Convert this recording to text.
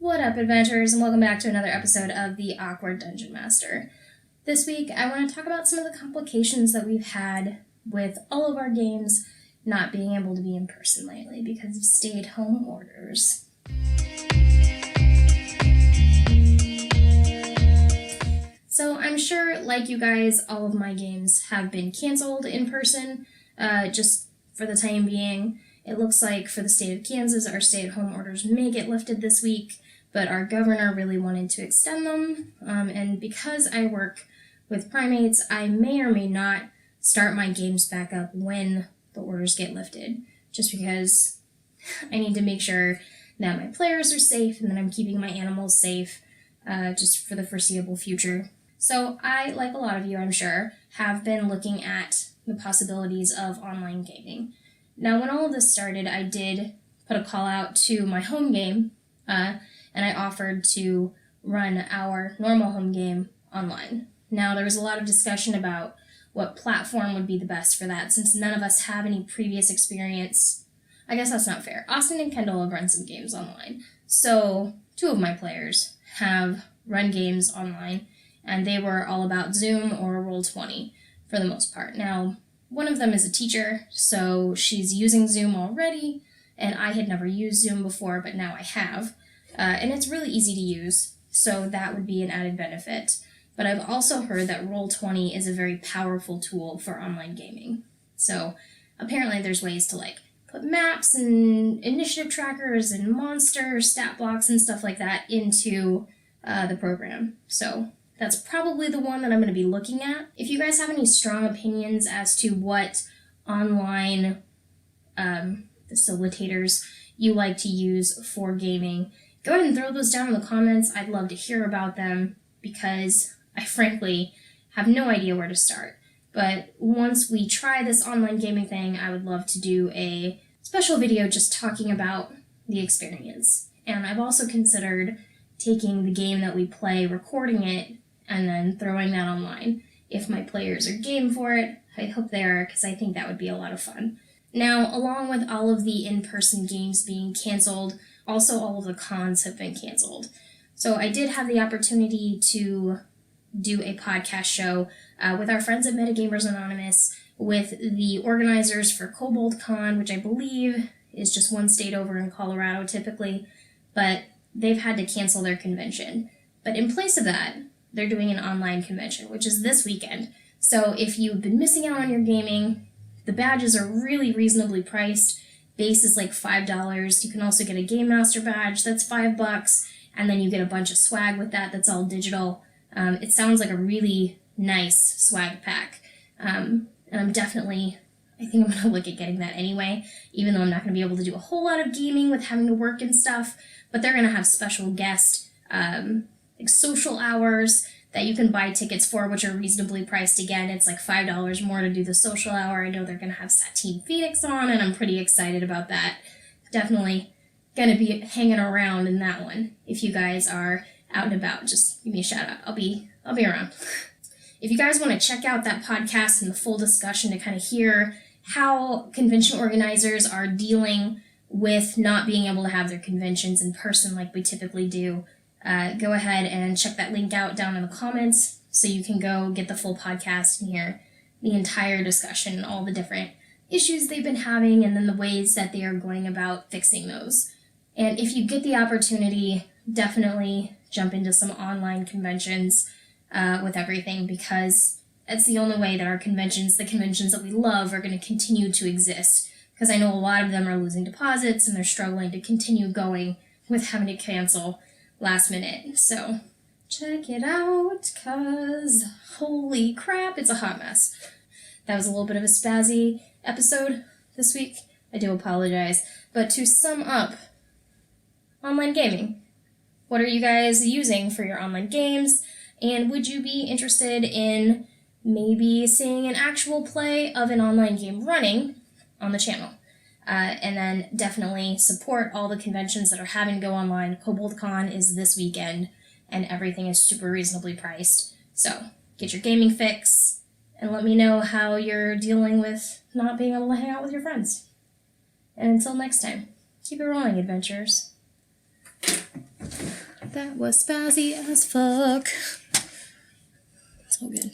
What up, adventurers, and welcome back to another episode of the Awkward Dungeon Master. This week, I want to talk about some of the complications that we've had with all of our games not being able to be in person lately because of stay-at-home orders. So I'm sure, like you guys, all of my games have been canceled in person, just for the time being. It looks like for the state of Kansas, our stay-at-home orders may get lifted this week, but our governor really wanted to extend them, and because I work with primates, I may or may not start my games back up when the orders get lifted, just because I need to make sure that my players are safe and that I'm keeping my animals safe, just for the foreseeable future. So I, like a lot of you, I'm sure, have been looking at the possibilities of online gaming. Now, when all of this started, I did put a call out to my home game, and I offered to run our normal home game online. Now, there was a lot of discussion about what platform would be the best for that, since none of us have any previous experience. I guess that's not fair. Austin and Kendall have run some games online. So, two of my players have run games online, and they were all about Zoom or Roll20 for the most part. Now, one of them is a teacher, so she's using Zoom already, and I had never used Zoom before, but now I have. And it's really easy to use, so that would be an added benefit. But I've also heard that Roll20 is a very powerful tool for online gaming. So apparently there's ways to put maps and initiative trackers and monster stat blocks and stuff like that into the program. So that's probably the one that I'm going to be looking at. If you guys have any strong opinions as to what online facilitators you like to use for gaming, go ahead and throw those down in the comments. I'd love to hear about them because I frankly have no idea where to start. But once we try this online gaming thing, I would love to do a special video just talking about the experience. And I've also considered taking the game that we play, recording it, and then throwing that online. If my players are game for it, I hope they are, because I think that would be a lot of fun. Now, along with all of the in-person games being canceled, also all of the cons have been canceled. So I did have the opportunity to do a podcast show with our friends at Metagamers Anonymous with the organizers for Kobold Con, which I believe is just one state over in Colorado typically, but they've had to cancel their convention. But in place of that, they're doing an online convention, which is this weekend. So if you've been missing out on your gaming, the badges are really reasonably priced. Base is like $5. You can also get a Game Master badge, that's $5, and then you get a bunch of swag with that that's all digital. It sounds like a really nice swag pack. And I think I'm going to look at getting that anyway, even though I'm not going to be able to do a whole lot of gaming with having to work and stuff. But they're going to have special guest social hours that you can buy tickets for, which are reasonably priced. Again, it's like $5 more to do the social hour. I know they're going to have Satine Phoenix on, and I'm pretty excited about that. Definitely going to be hanging around in that one. If you guys are out and about, just give me a shout out. I'll be around. If you guys want to check out that podcast and the full discussion to kind of hear how convention organizers are dealing with not being able to have their conventions in person like we typically do, go ahead and check that link out down in the comments so you can go get the full podcast and hear the entire discussion and all the different issues they've been having and then the ways that they are going about fixing those. And if you get the opportunity, definitely jump into some online conventions with everything, because that's the only way that our conventions, the conventions that we love, are going to continue to exist. Because I know a lot of them are losing deposits and they're struggling to continue going with having to cancel last minute. So check it out, because holy crap, it's a hot mess. That was a little bit of a spazzy episode this week. I do apologize. But to sum up, online gaming. What are you guys using for your online games? And would you be interested in maybe seeing an actual play of an online game running on the channel? And then definitely support all the conventions that are having to go online. Kobold Con is this weekend, and everything is super reasonably priced. So get your gaming fix, and let me know how you're dealing with not being able to hang out with your friends. And until next time, keep it rolling, adventurers. That was spazzy as fuck. So good.